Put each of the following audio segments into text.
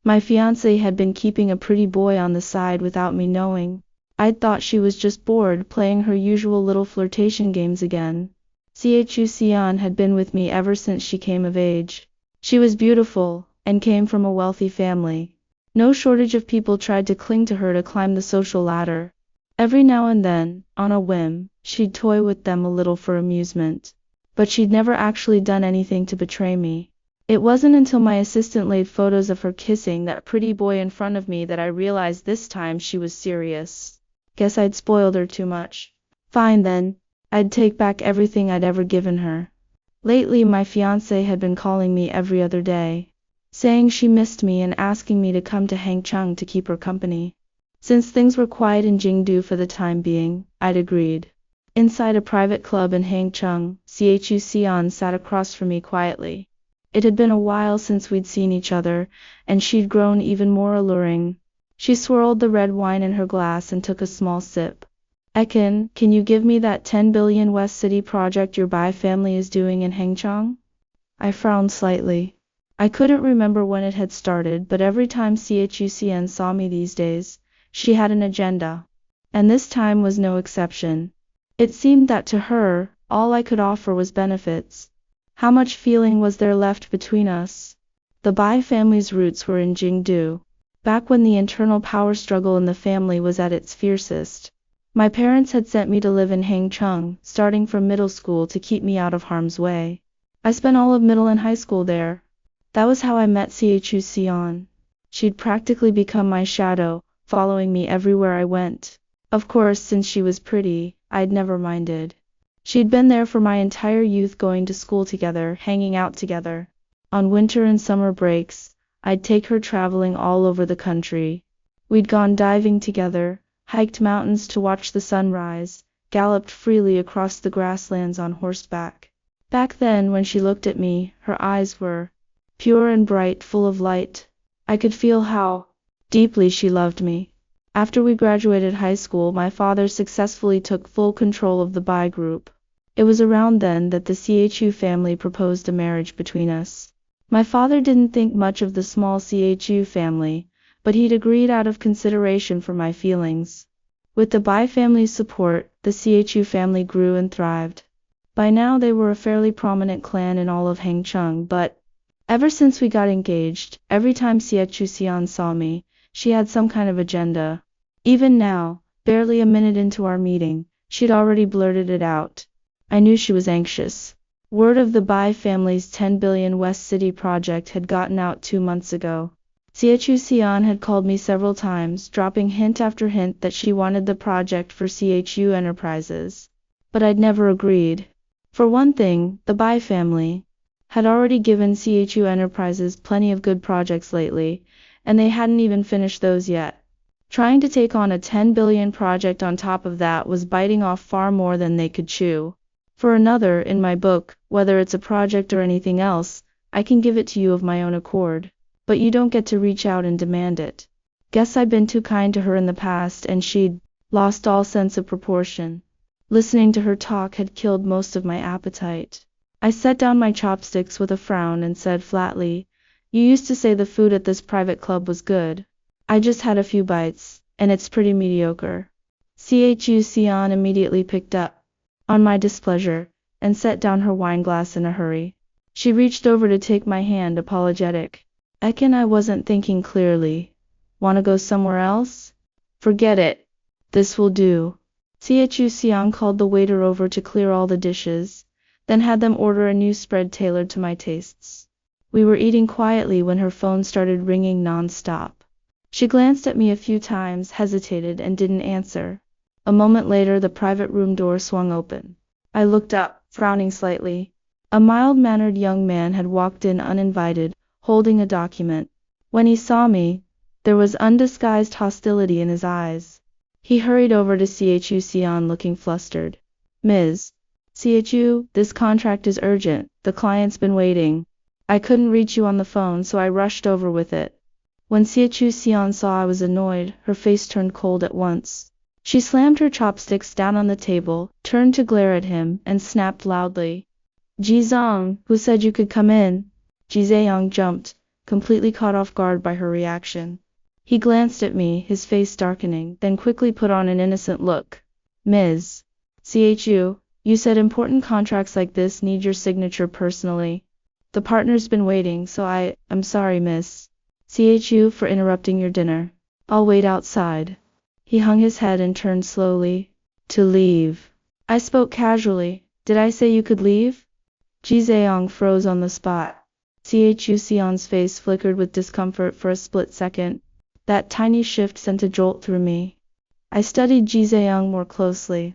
My fiancée had been keeping a pretty boy on the side without me knowing. I'd thought she was just bored, playing her usual little flirtation games again. Chu Xian had been with me ever since she came of age. She was beautiful, and came from a wealthy family. No shortage of people tried to cling to her to climb the social ladder. Every now and then, on a whim, she'd toy with them a little for amusement. But she'd never actually done anything to betray me. It wasn't until my assistant laid photos of her kissing that pretty boy in front of me that I realized this time she was serious. Guess I'd spoiled her too much. Fine then, I'd take back everything I'd ever given her. Lately my fiancée had been calling me every other day, saying she missed me and asking me to come to Hangzhou to keep her company. Since things were quiet in Jingdu for the time being, I'd agreed. Inside a private club in Hangzhou, Chu Xian sat across from me quietly. It had been a while since we'd seen each other, and she'd grown even more alluring. She swirled the red wine in her glass and took a small sip. Can you give me that 10 billion West City project your Bai family is doing in Hangzhou? I frowned slightly. I couldn't remember when it had started, but every time Chu Xian saw me these days, she had an agenda. And this time was no exception. It seemed that to her, all I could offer was benefits. How much feeling was there left between us? The Bai family's roots were in Jingdu, back when the internal power struggle in the family was at its fiercest. My parents had sent me to live in Hangzhou, starting from middle school to keep me out of harm's way. I spent all of middle and high school there. That was how I met Chu Xian. She'd practically become my shadow, following me everywhere I went. Of course, since she was pretty, I'd never minded. She'd been there for my entire youth, going to school together, hanging out together. On winter and summer breaks, I'd take her traveling all over the country. We'd gone diving together, hiked mountains to watch the sunrise, galloped freely across the grasslands on horseback. Back then, when she looked at me, her eyes were pure and bright, full of light. I could feel how deeply she loved me. After we graduated high school, my father successfully took full control of the Bai group. It was around then that the Chu family proposed a marriage between us. My father didn't think much of the small Chu family, but he'd agreed out of consideration for my feelings. With the Bai family's support, the Chu family grew and thrived. By now they were a fairly prominent clan in all of Hangzhou, but ever since we got engaged, every time Chu Xian saw me, she had some kind of agenda. Even now, barely a minute into our meeting, she'd already blurted it out. I knew she was anxious. Word of the Bai family's 10 billion West City project had gotten out 2 months ago. Chu Xian had called me several times, dropping hint after hint that she wanted the project for CHU Enterprises. But I'd never agreed. For one thing, the Bai family had already given CHU Enterprises plenty of good projects lately, and they hadn't even finished those yet. Trying to take on a 10 billion project on top of that was biting off far more than they could chew. For another, in my book, whether it's a project or anything else, I can give it to you of my own accord, but you don't get to reach out and demand it. Guess I'd been too kind to her in the past, and she'd lost all sense of proportion. Listening to her talk had killed most of my appetite. I set down my chopsticks with a frown and said flatly, "You used to say the food at this private club was good. I just had a few bites, and it's pretty mediocre." Chu Xian immediately picked up on my displeasure, and set down her wineglass in a hurry. She reached over to take my hand, apologetic. I wasn't thinking clearly. Wanna go somewhere else? Forget it. This will do. Chu Xian called the waiter over to clear all the dishes, then had them order a new spread tailored to my tastes. We were eating quietly when her phone started ringing non-stop. She glanced at me a few times, hesitated, and didn't answer. A moment later, the private room door swung open. I looked up, frowning slightly. A mild-mannered young man had walked in uninvited, holding a document. When he saw me, there was undisguised hostility in his eyes. He hurried over to Chu Xian, looking flustered. "Ms. Chu, this contract is urgent. The client's been waiting. I couldn't reach you on the phone, so I rushed over with it." When Chu Xian saw I was annoyed, her face turned cold at once. She slammed her chopsticks down on the table, turned to glare at him, and snapped loudly, "Ji Zhang, who said you could come in?" Ji Zhang jumped, completely caught off guard by her reaction. He glanced at me, his face darkening, then quickly put on an innocent look. Ms. Chu, you said important contracts like this need your signature personally. The partner's been waiting, so I'm sorry, Miss Chu, for interrupting your dinner. I'll wait outside. He hung his head and turned slowly to leave. I spoke casually. Did I say you could leave? Ji Zheong froze on the spot. Chu Sion's face flickered with discomfort for a split second. That tiny shift sent a jolt through me. I studied Ji Zheong more closely.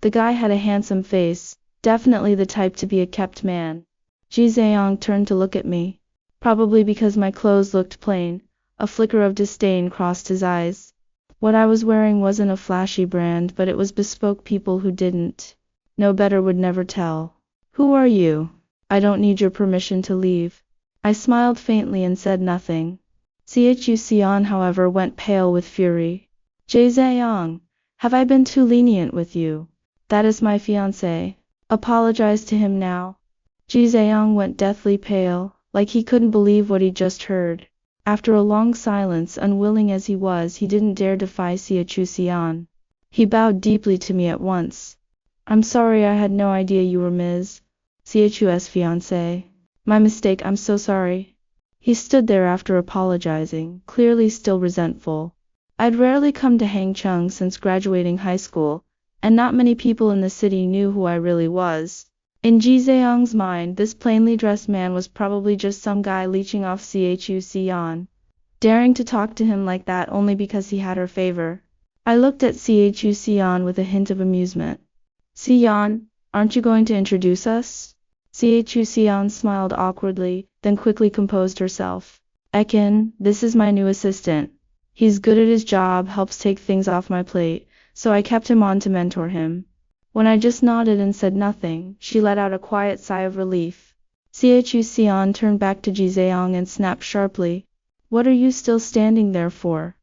The guy had a handsome face, definitely the type to be a kept man. Ji Zheong turned to look at me. Probably because my clothes looked plain, a flicker of disdain crossed his eyes. What I was wearing wasn't a flashy brand, but it was bespoke. People who didn't know better would never tell. Who are you? I don't need your permission to leave. I smiled faintly and said nothing. Chu Sion, however, went pale with fury. Ji Zheong, have I been too lenient with you? That is my fiancé. Apologize to him now. Ji Zheong went deathly pale, like he couldn't believe what he'd just heard. After a long silence, unwilling as he was, he didn't dare defy Chu Sion. He bowed deeply to me at once. I'm sorry, I had no idea you were Ms. Chu's fiancé. My mistake, I'm so sorry. He stood there after apologizing, clearly still resentful. I'd rarely come to Hangcheng since graduating high school, and not many people in the city knew who I really was. In Ji Zheong's mind, this plainly dressed man was probably just some guy leeching off Chu Sion, daring to talk to him like that only because he had her favor. I looked at Chu Sion with a hint of amusement. Sion, aren't you going to introduce us? Chu Sion smiled awkwardly, then quickly composed herself. Ekin, this is my new assistant. He's good at his job, helps take things off my plate, so I kept him on to mentor him. When I just nodded and said nothing, she let out a quiet sigh of relief. Chu Sion turned back to Ji Zheong and snapped sharply. What are you still standing there for?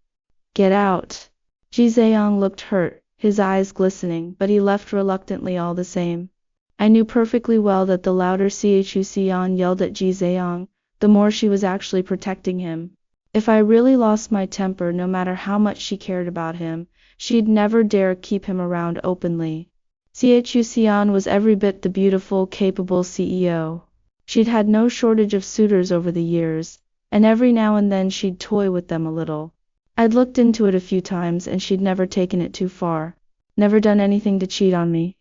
Get out. Ji Zheong looked hurt, his eyes glistening, but he left reluctantly all the same. I knew perfectly well that the louder Chu Sion yelled at Ji Zheong, the more she was actually protecting him. If I really lost my temper, no matter how much she cared about him, she'd never dare keep him around openly. Chu Sion was every bit the beautiful, capable CEO. She'd had no shortage of suitors over the years, and every now and then she'd toy with them a little. I'd looked into it a few times and she'd never taken it too far, never done anything to cheat on me.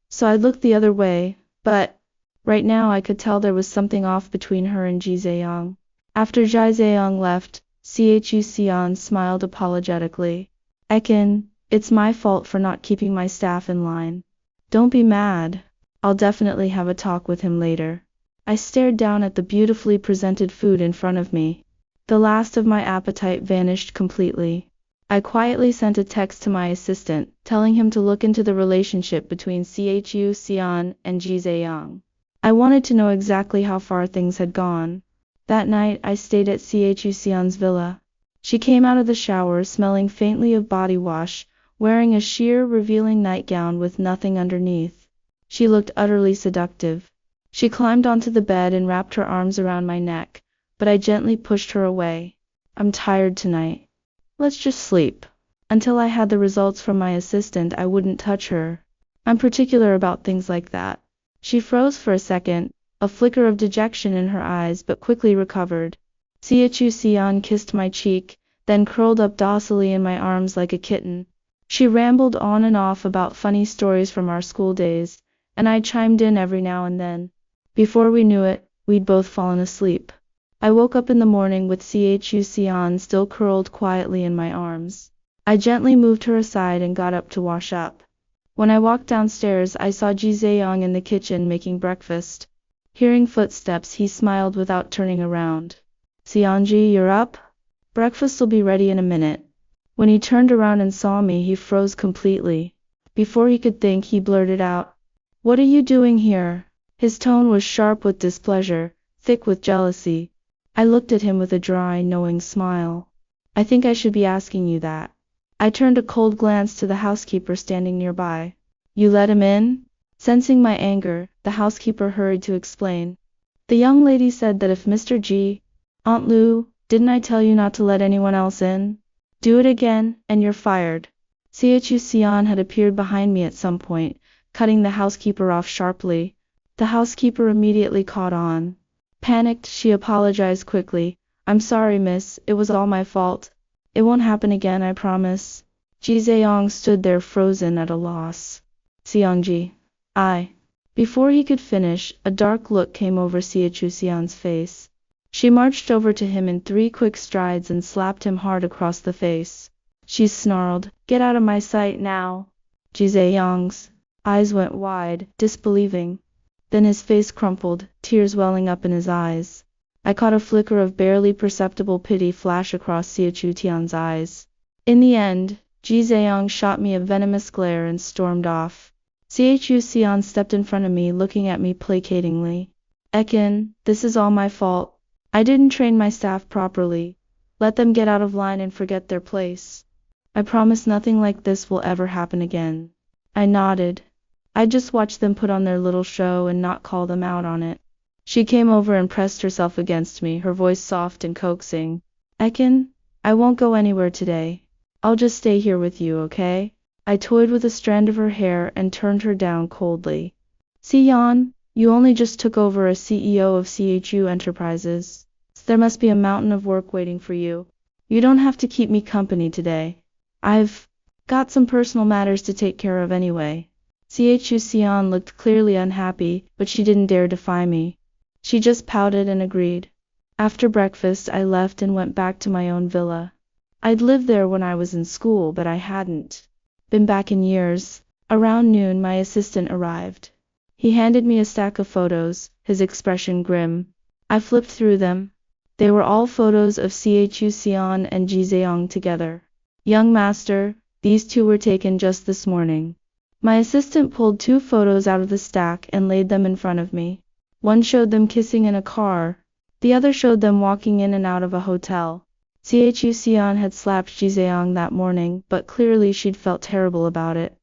So I'd looked the other way, but right now I could tell there was something off between her and Ji Zheong. After Ji Zheong left, Chu Sion smiled apologetically. Ekin, it's my fault for not keeping my staff in line. Don't be mad. I'll definitely have a talk with him later. I stared down at the beautifully presented food in front of me. The last of my appetite vanished completely. I quietly sent a text to my assistant, telling him to look into the relationship between Chu Sion and Ji Zheong. I wanted to know exactly how far things had gone. That night, I stayed at Chu Sion's villa. She came out of the shower smelling faintly of body wash, wearing a sheer, revealing nightgown with nothing underneath. She looked utterly seductive. She climbed onto the bed and wrapped her arms around my neck, but I gently pushed her away. I'm tired tonight. Let's just sleep. Until I had the results from my assistant, I wouldn't touch her. I'm particular about things like that. She froze for a second, a flicker of dejection in her eyes, but quickly recovered. Chu Sion kissed my cheek, then curled up docilely in my arms like a kitten. She rambled on and off about funny stories from our school days, and I chimed in every now and then. Before we knew it, we'd both fallen asleep. I woke up in the morning with Chu Sion still curled quietly in my arms. I gently moved her aside and got up to wash up. When I walked downstairs, I saw Ji Zheong in the kitchen making breakfast. Hearing footsteps, he smiled without turning around. Sionji, you're up? Breakfast'll be ready in a minute. When he turned around and saw me, he froze completely. Before he could think, he blurted out, "What are you doing here?" His tone was sharp with displeasure, thick with jealousy. I looked at him with a dry, knowing smile. I think I should be asking you that. I turned a cold glance to the housekeeper standing nearby. You let him in? Sensing my anger, the housekeeper hurried to explain. The young lady said that if Mr. G. Aunt Lu, didn't I tell you not to let anyone else in? Do it again, and you're fired. Chu Xian had appeared behind me at some point, cutting the housekeeper off sharply. The housekeeper immediately caught on. Panicked, she apologized quickly. I'm sorry, miss, it was all my fault. It won't happen again, I promise. Ji Zhang stood there frozen at a loss. Xiangji. Before he could finish, a dark look came over Chu Xian's face. She marched over to him in 3 quick strides and slapped him hard across the face. She snarled, "Get out of my sight now." Ji Zhang's eyes went wide, disbelieving. Then his face crumpled, tears welling up in his eyes. I caught a flicker of barely perceptible pity flash across Chu Xian's eyes. In the end, Ji Zhang shot me a venomous glare and stormed off. Chu Xian stepped in front of me, looking at me placatingly. Ekin, this is all my fault. I didn't train my staff properly. Let them get out of line and forget their place. I promise nothing like this will ever happen again. I nodded. I'd just watch them put on their little show and not call them out on it. She came over and pressed herself against me, her voice soft and coaxing. Ekin, I won't go anywhere today. I'll just stay here with you, okay? I toyed with a strand of her hair and turned her down coldly. Xian, you only just took over as CEO of CHU Enterprises. There must be a mountain of work waiting for you. You don't have to keep me company today. I've got some personal matters to take care of anyway. Chu Xian looked clearly unhappy, but she didn't dare defy me. She just pouted and agreed. After breakfast, I left and went back to my own villa. I'd lived there when I was in school, but I hadn't been back in years. Around noon, my assistant arrived. He handed me a stack of photos, his expression grim. I flipped through them. They were all photos of Chu Xian and Ji Zhang together. Young master, these 2 were taken just this morning. My assistant pulled 2 photos out of the stack and laid them in front of me. One showed them kissing in a car. The other showed them walking in and out of a hotel. Chu Xian had slapped Ji Zhang that morning, but clearly she'd felt terrible about it.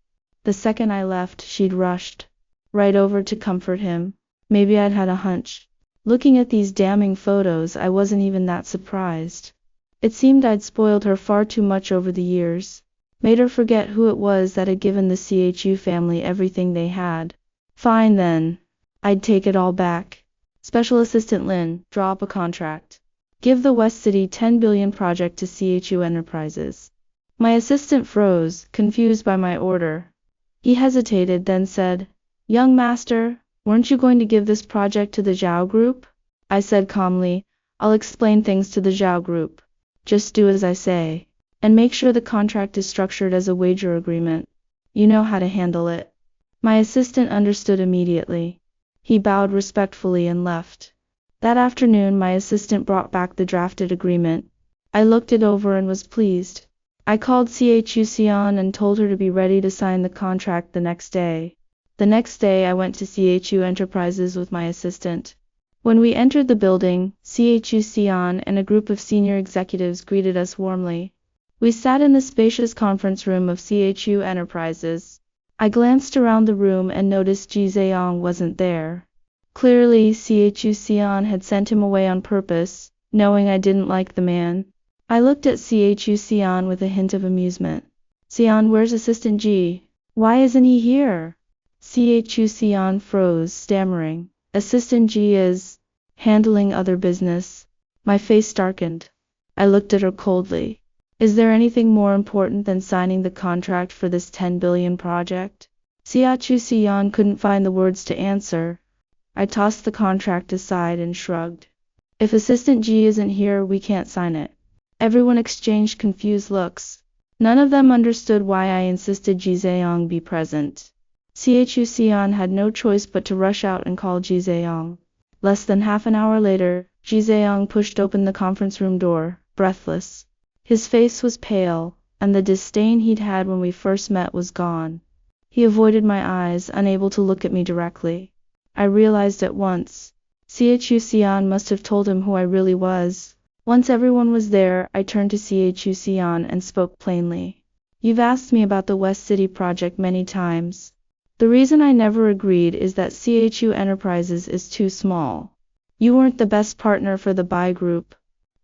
The second I left, she'd rushed right over to comfort him. Maybe I'd had a hunch. Looking at these damning photos, I wasn't even that surprised. It seemed I'd spoiled her far too much over the years. Made her forget who it was that had given the CHU family everything they had. Fine then. I'd take it all back. Special Assistant Lin, draw up a contract. Give the West City 10 billion project to CHU Enterprises. My assistant froze, confused by my order. He hesitated, then said, Young master, weren't you going to give this project to the Zhao Group? I said calmly, I'll explain things to the Zhao Group. Just do as I say. And make sure the contract is structured as a wager agreement. You know how to handle it. My assistant understood immediately. He bowed respectfully and left. That afternoon my assistant brought back the drafted agreement. I looked it over and was pleased. I called Chu Xian and told her to be ready to sign the contract the next day. The next day I went to CHU Enterprises with my assistant. When we entered the building, Chu Xian and a group of senior executives greeted us warmly. We sat in the spacious conference room of CHU Enterprises. I glanced around the room and noticed Ji Zhang wasn't there. Clearly, Chu Xian had sent him away on purpose, knowing I didn't like the man. I looked at Chu Xian with a hint of amusement. Xian, where's Assistant Ji? Why isn't he here? Chu Xian froze, stammering. Assistant Ji is handling other business. My face darkened. I looked at her coldly. Is there anything more important than signing the contract for this 10 billion project? Chu Xian couldn't find the words to answer. I tossed the contract aside and shrugged. If Assistant Ji isn't here, we can't sign it. Everyone exchanged confused looks. None of them understood why I insisted Ji Zhang be present. Chu Xian had no choice but to rush out and call Ji Zhang. Less than half an hour later, Ji Zhang pushed open the conference room door, breathless. His face was pale, and the disdain he'd had when we first met was gone. He avoided my eyes, unable to look at me directly. I realized at once. Chu Xian must have told him who I really was. Once everyone was there, I turned to Chu Xian and spoke plainly. You've asked me about the West City project many times. The reason I never agreed is that CHU Enterprises is too small. You weren't the best partner for the buy group.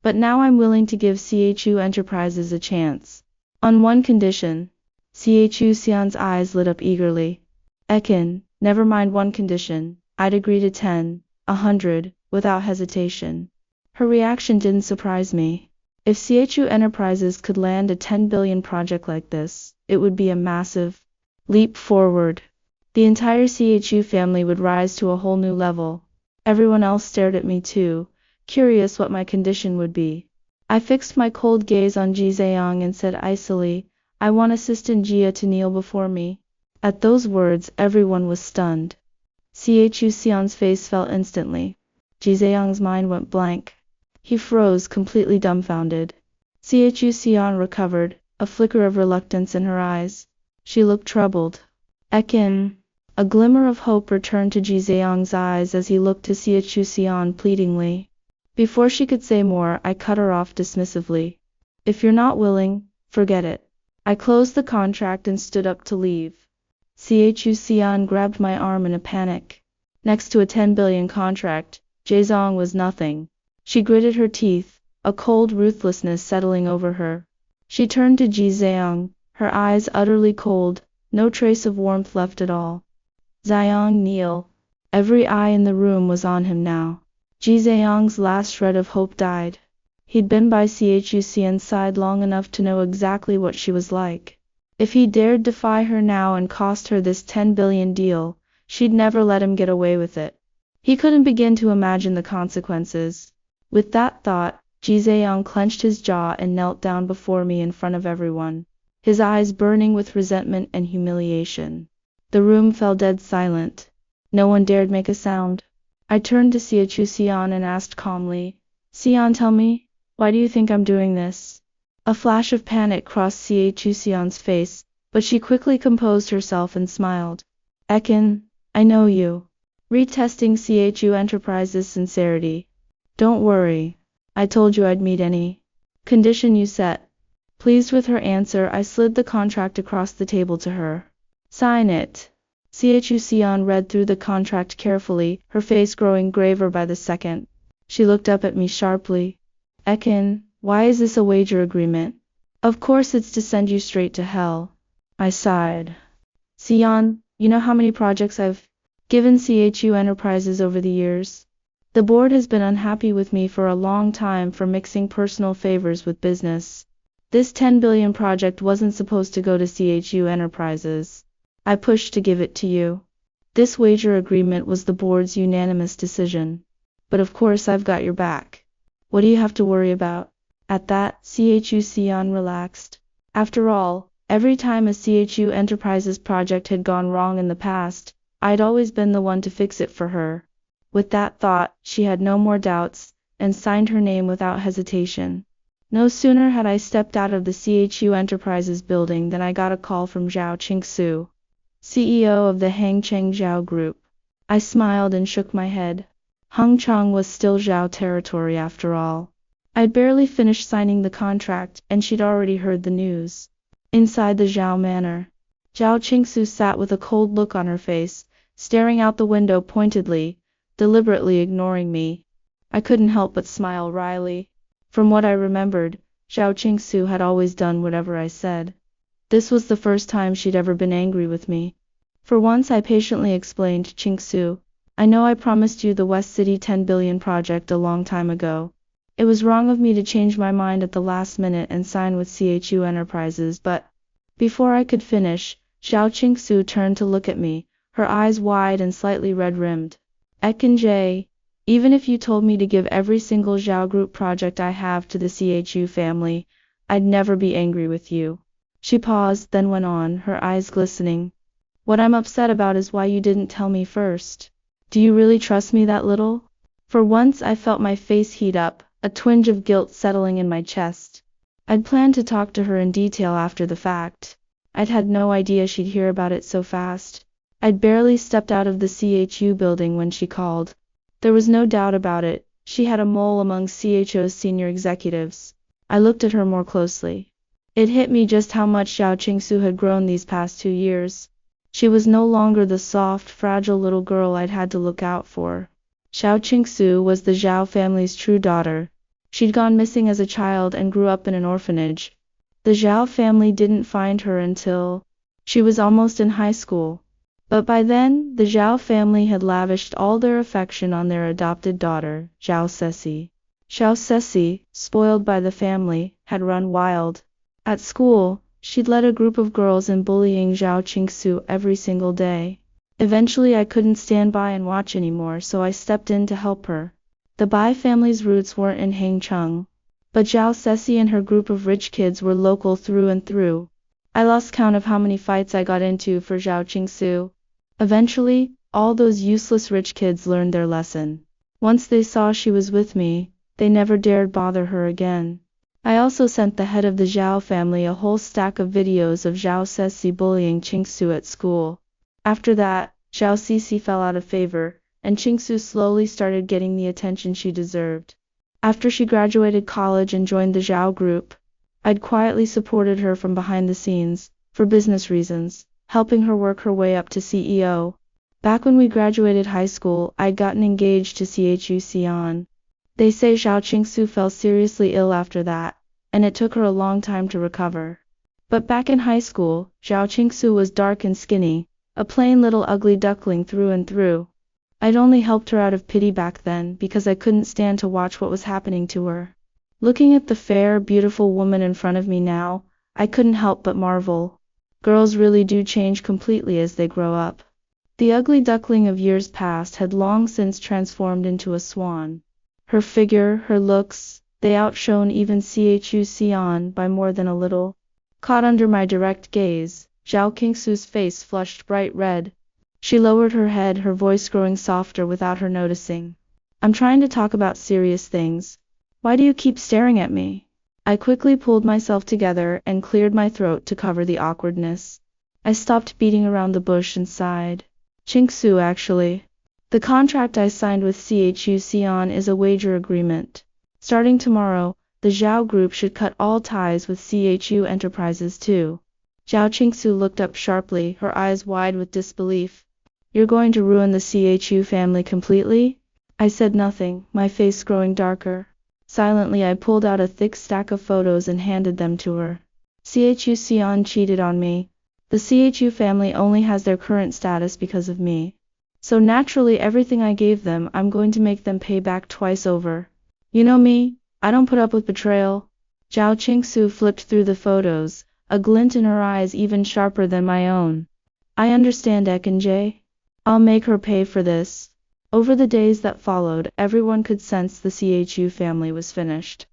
But now I'm willing to give CHU Enterprises a chance. On one condition. CHU Sion's eyes lit up eagerly. Ekin, never mind one condition. I'd agree to 10, 100, without hesitation. Her reaction didn't surprise me. If CHU Enterprises could land a 10 billion project like this, it would be a massive leap forward. The entire CHU family would rise to a whole new level. Everyone else stared at me too, curious what my condition would be. I fixed my cold gaze on Ji Zayong and said icily, I want Assistant Jia to kneel before me. At those words, everyone was stunned. CHU Sion's face fell instantly. Ji Zayong's mind went blank. He froze, completely dumbfounded. CHU Sion recovered, a flicker of reluctance in her eyes. She looked troubled. Ekin. A glimmer of hope returned to Ji Zayong's eyes as he looked to CHU Sion pleadingly. Before she could say more, I cut her off dismissively. If you're not willing, forget it. I closed the contract and stood up to leave. CHU Sion grabbed my arm in a panic. Next to a 10 billion contract, Jaezong was nothing. She gritted her teeth, a cold ruthlessness settling over her. She turned to Ji Zayong, her eyes utterly cold, no trace of warmth left at all. Zayong, kneel. Every eye in the room was on him now. Ji Zayong's last shred of hope died. He'd been by CHU Sion's side long enough to know exactly what she was like. If he dared defy her now and cost her this 10 billion deal, she'd never let him get away with it. He couldn't begin to imagine the consequences. With that thought, Ji Zayong clenched his jaw and knelt down before me in front of everyone, his eyes burning with resentment and humiliation. The room fell dead silent. No one dared make a sound. I turned to CHU Sion and asked calmly, Sion, tell me, why do you think I'm doing this? A flash of panic crossed CHU Sion's face, but she quickly composed herself and smiled. Ekin, I know you. Retesting CHU Enterprises' sincerity. Don't worry. I told you I'd meet any condition you set. Pleased with her answer, I slid the contract across the table to her. Sign it. CHU Sion read through the contract carefully, her face growing graver by the second. She looked up at me sharply. Ekin, why is this a wager agreement? Of course it's to send you straight to hell. I sighed. Sion, you know how many projects I've given CHU Enterprises over the years? The board has been unhappy with me for a long time for mixing personal favors with business. This 10 billion project wasn't supposed to go to CHU Enterprises. I pushed to give it to you. This wager agreement was the board's unanimous decision. But of course I've got your back. What do you have to worry about? At that, CHU Sion relaxed. After all, every time a CHU Enterprises project had gone wrong in the past, I'd always been the one to fix it for her. With that thought, she had no more doubts, and signed her name without hesitation. No sooner had I stepped out of the CHU Enterprises building than I got a call from Zhao Qingsu, CEO of the Hangcheng Zhao Group. I smiled and shook my head. Hangcheng was still Zhao territory after all. I'd barely finished signing the contract, and she'd already heard the news. Inside the Zhao manor, Zhao Qingsu sat with a cold look on her face, staring out the window pointedly, deliberately ignoring me. I couldn't help but smile wryly. From what I remembered, Zhao Qingsu had always done whatever I said. This was the first time she'd ever been angry with me. For once I patiently explained, Qingsu, I know I promised you the West City 10 billion project a long time ago. It was wrong of me to change my mind at the last minute and sign with CHU Enterprises, but before I could finish, Zhao Qingsu turned to look at me, her eyes wide and slightly red-rimmed. Ekin J, even if you told me to give every single Zhao Group project I have to the CHU family, I'd never be angry with you. She paused, then went on, her eyes glistening. What I'm upset about is why you didn't tell me first. Do you really trust me that little? For once I felt my face heat up, a twinge of guilt settling in my chest. I'd planned to talk to her in detail after the fact. I'd had no idea she'd hear about it so fast. I'd barely stepped out of the CHU building when she called. There was no doubt about it, she had a mole among CHU's senior executives. I looked at her more closely. It hit me just how much Zhao Qingsu had grown these past 2 years. She was no longer the soft, fragile little girl I'd had to look out for. Zhao Qingsu was the Zhao family's true daughter. She'd gone missing as a child and grew up in an orphanage. The Zhao family didn't find her until she was almost in high school. But by then, the Zhao family had lavished all their affection on their adopted daughter, Zhao Ceci. Zhao Ceci, spoiled by the family, had run wild. At school, she'd led a group of girls in bullying Zhao Qingsu every single day. Eventually I couldn't stand by and watch anymore, so I stepped in to help her. The Bai family's roots weren't in Hangcheng, but Zhao Ceci and her group of rich kids were local through and through. I lost count of how many fights I got into for Zhao Qingsu. Eventually, all those useless rich kids learned their lesson. Once they saw she was with me, they never dared bother her again. I also sent the head of the Zhao family a whole stack of videos of Zhao Ceci bullying Qingsu at school. After that, Zhao Ceci fell out of favor, and Qingsu slowly started getting the attention she deserved. After she graduated college and joined the Zhao group, I'd quietly supported her from behind the scenes, for business reasons, helping her work her way up to CEO. Back when we graduated high school, I'd gotten engaged to Chu Xian. They say Zhao Qingsu fell seriously ill after that, and it took her a long time to recover. But back in high school, Zhao Qingsu was dark and skinny, a plain little ugly duckling through and through. I'd only helped her out of pity back then because I couldn't stand to watch what was happening to her. Looking at the fair, beautiful woman in front of me now, I couldn't help but marvel. Girls really do change completely as they grow up. The ugly duckling of years past had long since transformed into a swan. Her figure, her looks, they outshone even Chu Xian by more than a little. Caught under my direct gaze, Zhao Qingsu's face flushed bright red. She lowered her head, her voice growing softer without her noticing. I'm trying to talk about serious things. Why do you keep staring at me? I quickly pulled myself together and cleared my throat to cover the awkwardness. I stopped beating around the bush and sighed. Qingsu, actually. The contract I signed with Chu Xian is a wager agreement. Starting tomorrow, the Zhao group should cut all ties with Chu Enterprises too. Zhao Qingsu looked up sharply, her eyes wide with disbelief. You're going to ruin the Chu family completely? I said nothing, my face growing darker. Silently I pulled out a thick stack of photos and handed them to her. Chu Xian cheated on me. The Chu family only has their current status because of me. So naturally everything I gave them I'm going to make them pay back twice over. You know me, I don't put up with betrayal. Zhao Qingsu flipped through the photos, a glint in her eyes even sharper than my own. I understand, Ekinjay. I'll make her pay for this. Over the days that followed, everyone could sense the Chu family was finished.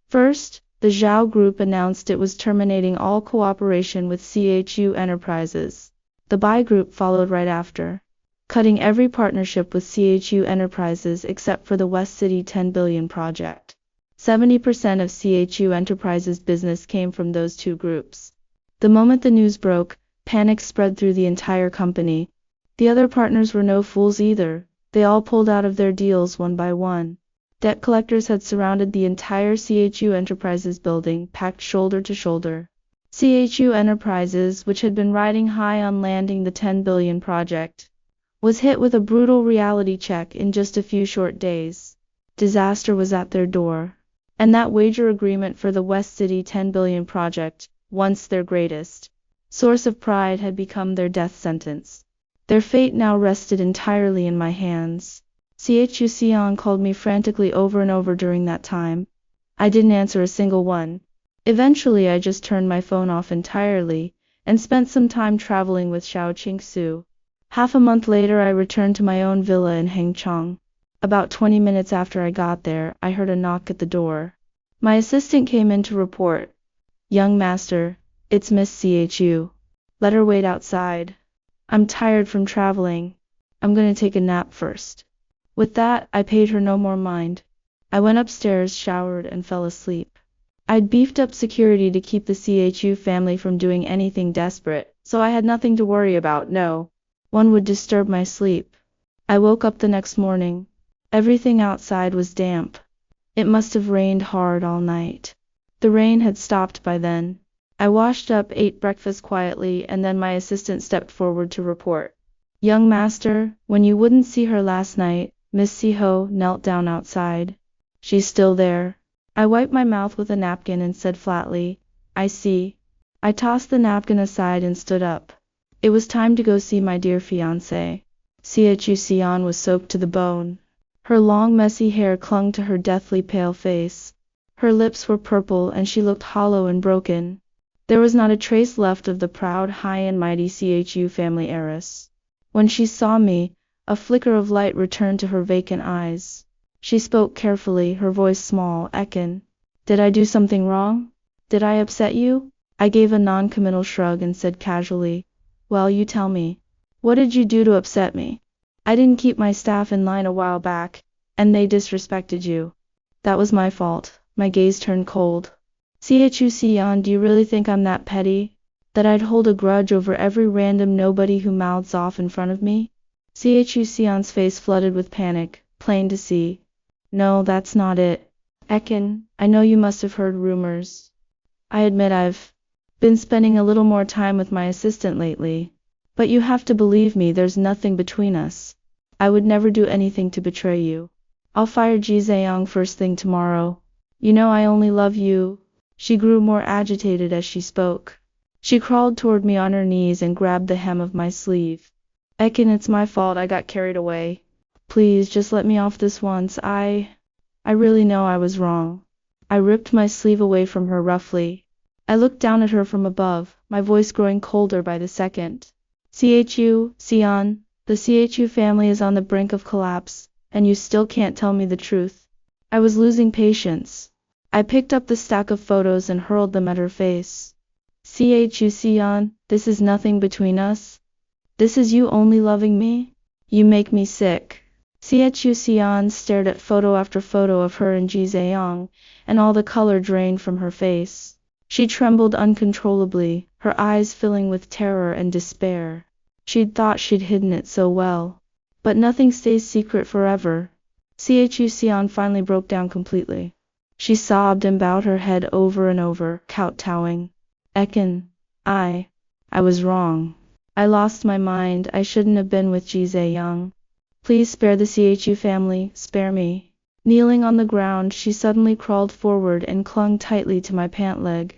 First, the Zhao group announced it was terminating all cooperation with Chu Enterprises. The Bai group followed right after, cutting every partnership with Chu Enterprises except for the West City 10 billion project. 70% of Chu Enterprises business came from those two groups. The moment the news broke, panic spread through the entire company. The other partners were no fools either. They all pulled out of their deals one by one. Debt collectors had surrounded the entire Chu Enterprises building, packed shoulder to shoulder. Chu Enterprises, which had been riding high on landing the 10 billion project, was hit with a brutal reality check in just a few short days. Disaster was at their door. And that wager agreement for the West City 10 billion project, once their greatest source of pride, had become their death sentence. Their fate now rested entirely in my hands. Chu Xian called me frantically over and over during that time. I didn't answer a single one. Eventually I just turned my phone off entirely, and spent some time traveling with Zhao Qingsu. Half a month later I returned to my own villa in Hangcheng. About 20 minutes after I got there, I heard a knock at the door. My assistant came in to report. Young master, it's Miss Chu. Let her wait outside. I'm tired from traveling. I'm going to take a nap first. With that, I paid her no more mind. I went upstairs, showered, and fell asleep. I'd beefed up security to keep the Chu family from doing anything desperate, so I had nothing to worry about. No one would disturb my sleep. I woke up the next morning. Everything outside was damp. It must have rained hard all night. The rain had stopped by then. I washed up, ate breakfast quietly, and then my assistant stepped forward to report. Young master, when you wouldn't see her last night, Miss Siho knelt down outside. She's still there. I wiped my mouth with a napkin and said flatly, I see. I tossed the napkin aside and stood up. It was time to go see my dear fiancée. Xian was soaked to the bone. Her long messy hair clung to her deathly pale face. Her lips were purple and she looked hollow and broken. There was not a trace left of the proud, high and mighty Chu family heiress. When she saw me, a flicker of light returned to her vacant eyes. She spoke carefully, her voice small. Ekin, did I do something wrong? Did I upset you? I gave a non-committal shrug and said casually, well, you tell me. What did you do to upset me? I didn't keep my staff in line a while back, and they disrespected you. That was my fault. My gaze turned cold. Xian, do you really think I'm that petty? That I'd hold a grudge over every random nobody who mouths off in front of me? Xian's face flooded with panic, plain to see. No, that's not it. Ekin, I know you must have heard rumors. I admit I've been spending a little more time with my assistant lately. But you have to believe me, there's nothing between us. I would never do anything to betray you. I'll fire Jizeong first thing tomorrow. You know I only love you. She grew more agitated as she spoke. She crawled toward me on her knees and grabbed the hem of my sleeve. Ekin, it's my fault, I got carried away. Please, just let me off this once. I really know I was wrong. I ripped my sleeve away from her roughly. I looked down at her from above, my voice growing colder by the second. Xian, the Chu family is on the brink of collapse, and you still can't tell me the truth. I was losing patience. I picked up the stack of photos and hurled them at her face. Xian, this is nothing between us. This is you only loving me? You make me sick. Xian stared at photo after photo of her and Jizeong, and all the color drained from her face. She trembled uncontrollably, her eyes filling with terror and despair. She'd thought she'd hidden it so well. But nothing stays secret forever. Xian finally broke down completely. She sobbed and bowed her head over and over, kowtowing. Ekin, I was wrong. I lost my mind, I shouldn't have been with Jizeong. Please spare the Chu family, spare me. Kneeling on the ground, she suddenly crawled forward and clung tightly to my pant leg.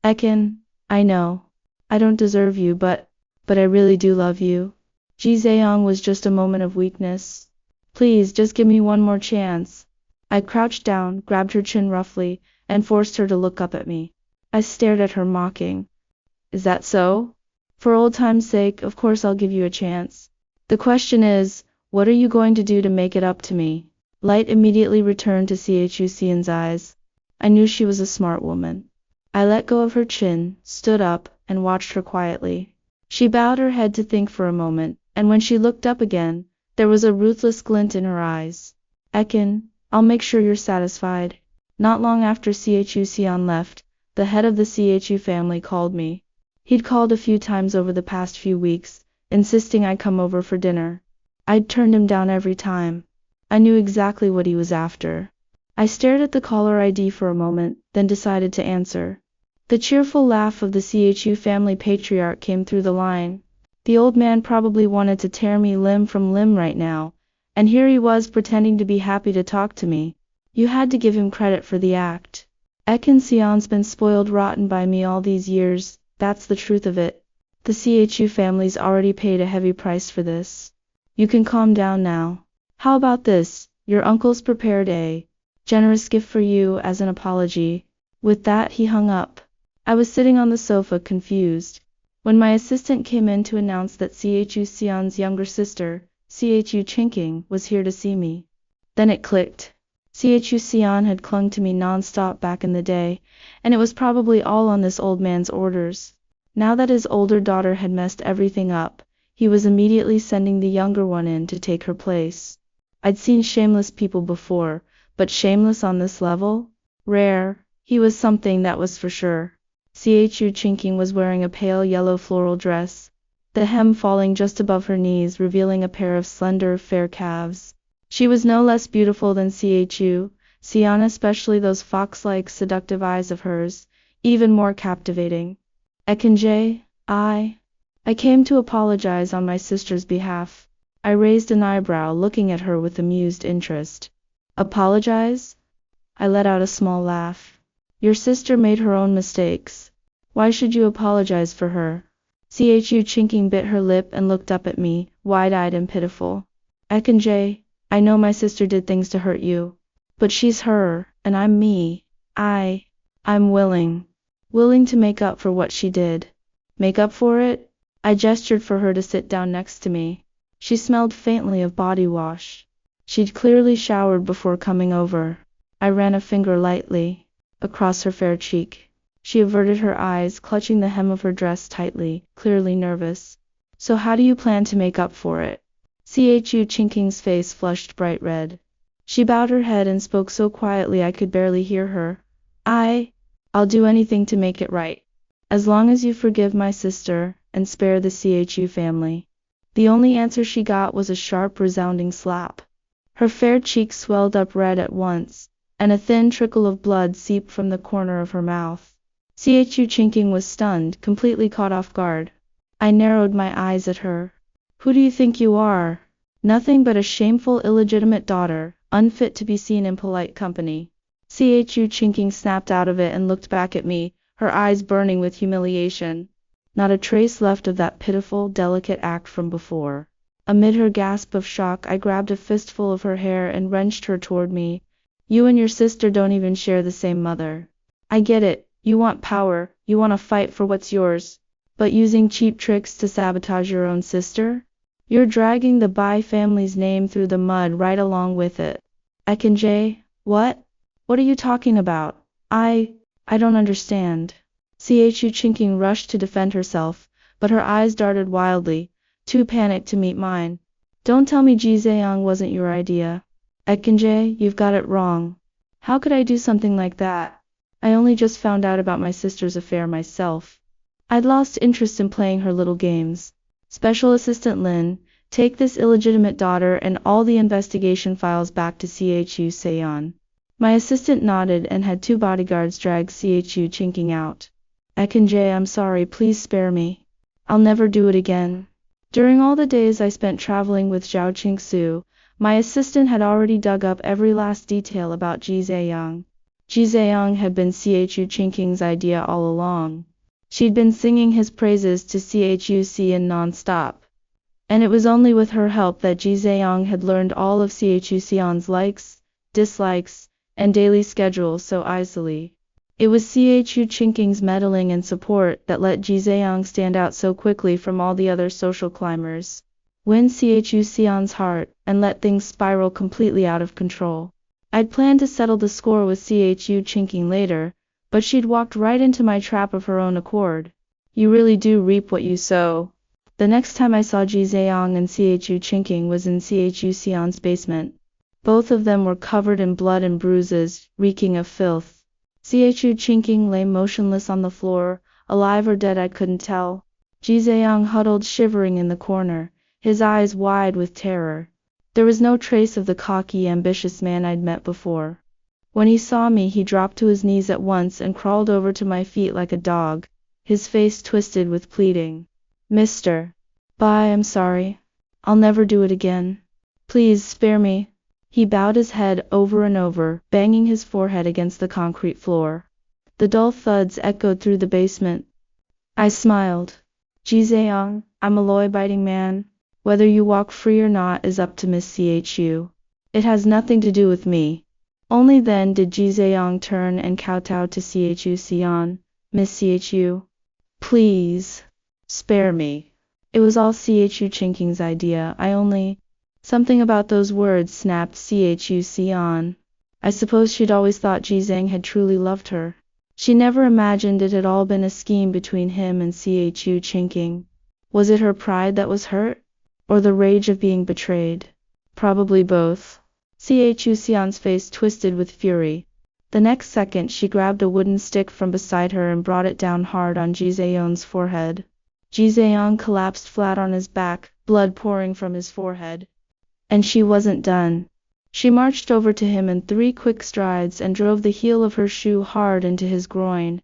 Ekin, I know. I don't deserve you, but I really do love you. Jizeong was just a moment of weakness. Please, just give me one more chance. I crouched down, grabbed her chin roughly, and forced her to look up at me. I stared at her mocking. Is that so? For old time's sake, of course I'll give you a chance. The question is, what are you going to do to make it up to me? Light immediately returned to Xian's eyes. I knew she was a smart woman. I let go of her chin, stood up, and watched her quietly. She bowed her head to think for a moment, and when she looked up again, there was a ruthless glint in her eyes. Ekin, I'll make sure you're satisfied. Not long after Xian left, the head of the Chu family called me. He'd called a few times over the past few weeks, insisting I come over for dinner. I'd turned him down every time. I knew exactly what he was after. I stared at the caller ID for a moment, then decided to answer. The cheerful laugh of the Chu family patriarch came through the line. The old man probably wanted to tear me limb from limb right now, and here he was pretending to be happy to talk to me. You had to give him credit for the act. Ekin Xian's been spoiled rotten by me all these years, that's the truth of it. The Chu family's already paid a heavy price for this. You can calm down now. How about this? Your uncle's prepared a generous gift for you as an apology. With that he hung up. I was sitting on the sofa confused. When my assistant came in to announce that Xian's younger sister, Chu Chinking, was here to see me. Then it clicked. Xian had clung to me non-stop back in the day, and it was probably all on this old man's orders. Now that his older daughter had messed everything up, he was immediately sending the younger one in to take her place. I'd seen shameless people before, but shameless on this level? Rare. He was something, that was for sure. Chu Chinking was wearing a pale yellow floral dress, the hem falling just above her knees, revealing a pair of slender, fair calves. She was no less beautiful than Xian, especially those fox-like, seductive eyes of hers, even more captivating. Ekin, I came to apologize on my sister's behalf. I raised an eyebrow, looking at her with amused interest. Apologize? I let out a small laugh. Your sister made her own mistakes. Why should you apologize for her? Chu chinking bit her lip and looked up at me, wide-eyed and pitiful. Ekanjay, I know my sister did things to hurt you. But she's her, and I'm me. I'm willing to make up for what she did. Make up for it? I gestured for her to sit down next to me. She smelled faintly of body wash. She'd clearly showered before coming over. I ran a finger lightly across her fair cheek. She averted her eyes, clutching the hem of her dress tightly, clearly nervous. So how do you plan to make up for it? Chu Chinking's face flushed bright red. She bowed her head and spoke so quietly I could barely hear her. I'll do anything to make it right. As long as you forgive my sister, and spare the Chu family. The only answer she got was a sharp, resounding slap. Her fair cheeks swelled up red at once, and a thin trickle of blood seeped from the corner of her mouth. Chu Chinking was stunned, completely caught off guard. I narrowed my eyes at her. Who do you think you are? Nothing but a shameful, illegitimate daughter, unfit to be seen in polite company. Chu Chinking snapped out of it and looked back at me, her eyes burning with humiliation. Not a trace left of that pitiful, delicate act from before. Amid her gasp of shock, I grabbed a fistful of her hair and wrenched her toward me. You and your sister don't even share the same mother. I get it, you want power, you want to fight for what's yours. But using cheap tricks to sabotage your own sister? You're dragging the Bai family's name through the mud right along with it. Ekanjay, what? What are you talking about? I don't understand. Chu Chinking rushed to defend herself, but her eyes darted wildly, too panicked to meet mine. Don't tell me Jizeong wasn't your idea. Ekanjay, you've got it wrong. How could I do something like that? I only just found out about my sister's affair myself. I'd lost interest in playing her little games. Special Assistant Lin, take this illegitimate daughter and all the investigation files back to Chu Seon. My assistant nodded and had two bodyguards drag Chu Chinking out. Ekanjay, I'm sorry, please spare me. I'll never do it again. During all the days I spent traveling with Zhao Qingsu, my assistant had already dug up every last detail about Jizeong. Jizeong had been Chu Chinking's idea all along. She'd been singing his praises to Chu Seon non-stop. And it was only with her help that Jizeong had learned all of Chu Seon's likes, dislikes, and daily schedule so easily. It was Chu Chinking's meddling and support that let Jizeong stand out so quickly from all the other social climbers. Win Chu Seon's heart, and let things spiral completely out of control. I'd planned to settle the score with Chu Chinking later, but she'd walked right into my trap of her own accord. You really do reap what you sow. The next time I saw Jizeong and Chu Chinking was in Chu Seon's basement. Both of them were covered in blood and bruises, reeking of filth. Chu Chinking lay motionless on the floor, alive or dead I couldn't tell. Jizeong huddled shivering in the corner, his eyes wide with terror. There was no trace of the cocky, ambitious man I'd met before. When he saw me, he dropped to his knees at once and crawled over to my feet like a dog, his face twisted with pleading. Mr. Bai, I'm sorry. I'll never do it again. Please spare me. He bowed his head over and over, banging his forehead against the concrete floor. The dull thuds echoed through the basement. I smiled. Jizeong, I'm a law-abiding man. Whether you walk free or not is up to Miss Chu. It has nothing to do with me. Only then did Jizeong turn and kowtow to Chu Seon. Miss Chu. Please. Spare me. It was all Chu Chinking's idea. Something about those words snapped Chu Seon. I suppose she'd always thought Jizeong had truly loved her. She never imagined it had all been a scheme between him and Chu Chinking. Was it her pride that was hurt? Or the rage of being betrayed? Probably both. Chu Seon's face twisted with fury. The next second she grabbed a wooden stick from beside her and brought it down hard on Jizeong's forehead. Jizeong collapsed flat on his back, blood pouring from his forehead. And she wasn't done. She marched over to him in 3 quick strides and drove the heel of her shoe hard into his groin.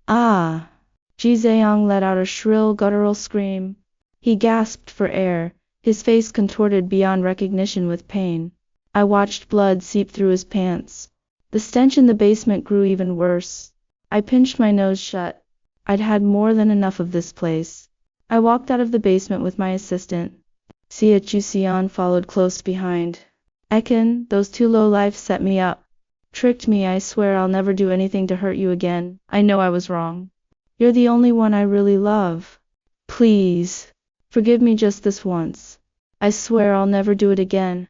Ah! Jizeong let out a shrill, guttural scream. He gasped for air, his face contorted beyond recognition with pain. I watched blood seep through his pants. The stench in the basement grew even worse. I pinched my nose shut. I'd had more than enough of this place. I walked out of the basement with my assistant. Sion followed close behind. Ekin, those two lowlifes set me up. Tricked me. I swear I'll never do anything to hurt you again. I know I was wrong. You're the only one I really love. Please, forgive me just this once. I swear I'll never do it again.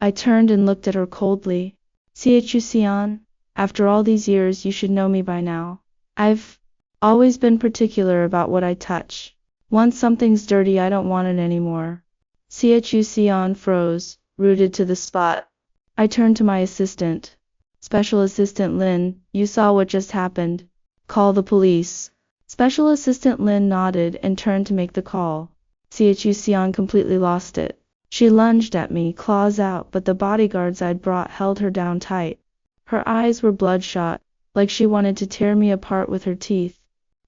I turned and looked at her coldly. Sion, after all these years you should know me by now. I've always been particular about what I touch. Once something's dirty I don't want it anymore. Sion froze, rooted to the spot. I turned to my assistant. Special Assistant Lin, you saw what just happened. Call the police. Special Assistant Lin nodded and turned to make the call. Sion completely lost it. She lunged at me, claws out, but the bodyguards I'd brought held her down tight. Her eyes were bloodshot, like she wanted to tear me apart with her teeth.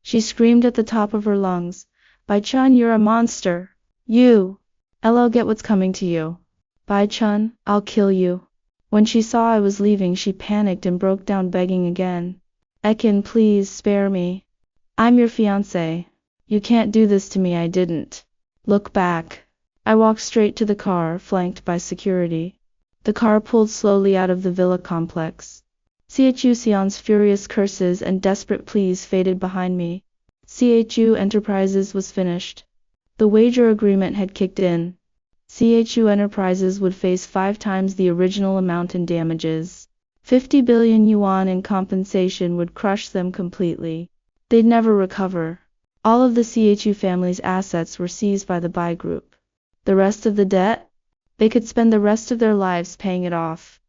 She screamed at the top of her lungs, Bai Chun, you're a monster. You! I'll get what's coming to you. Bai Chun, I'll kill you. When she saw I was leaving she panicked and broke down begging again. Ekin, please spare me. I'm your fiancée. You can't do this to me. I didn't. Look back. I walked straight to the car, flanked by security. The car pulled slowly out of the villa complex. Sion's furious curses and desperate pleas faded behind me. CHU Enterprises was finished. The wager agreement had kicked in. CHU Enterprises would face 5 times the original amount in damages. 50 billion yuan in compensation would crush them completely. They'd never recover. All of the CHU family's assets were seized by the Bai Group. The rest of the debt? They could spend the rest of their lives paying it off.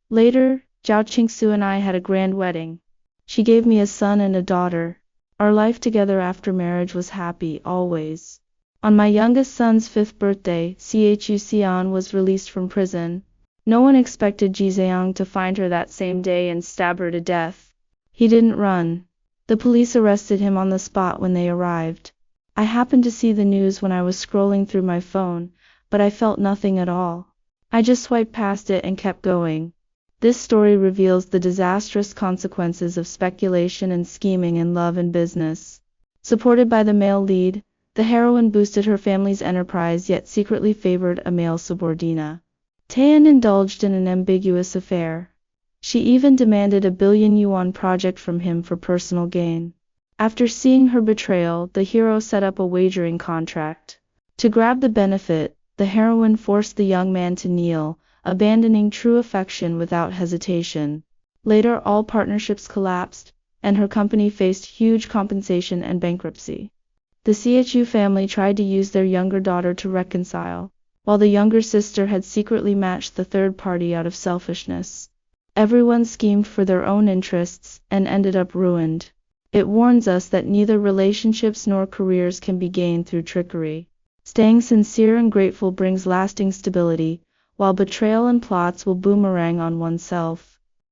Later, Zhao Qingsu and I had a grand wedding. She gave me a son and a daughter. Our life together after marriage was happy, always. On my youngest son's 5th birthday, Chu Xian was released from prison. No one expected Ji Zhang to find her that same day and stab her to death. He didn't run. The police arrested him on the spot when they arrived. I happened to see the news when I was scrolling through my phone, but I felt nothing at all. I just swiped past it and kept going. This story reveals the disastrous consequences of speculation and scheming in love and business. Supported by the male lead, the heroine boosted her family's enterprise yet secretly favored a male subordinate. Taeyeon indulged in an ambiguous affair. She even demanded a 1 billion yuan project from him for personal gain. After seeing her betrayal, the hero set up a wagering contract. To grab the benefit, the heroine forced the young man to kneel, abandoning true affection without hesitation. Later, all partnerships collapsed, and her company faced huge compensation and bankruptcy. The CHU family tried to use their younger daughter to reconcile, while the younger sister had secretly matched the third party out of selfishness. Everyone schemed for their own interests and ended up ruined. It warns us that neither relationships nor careers can be gained through trickery. Staying sincere and grateful brings lasting stability, while betrayal and plots will boomerang on oneself.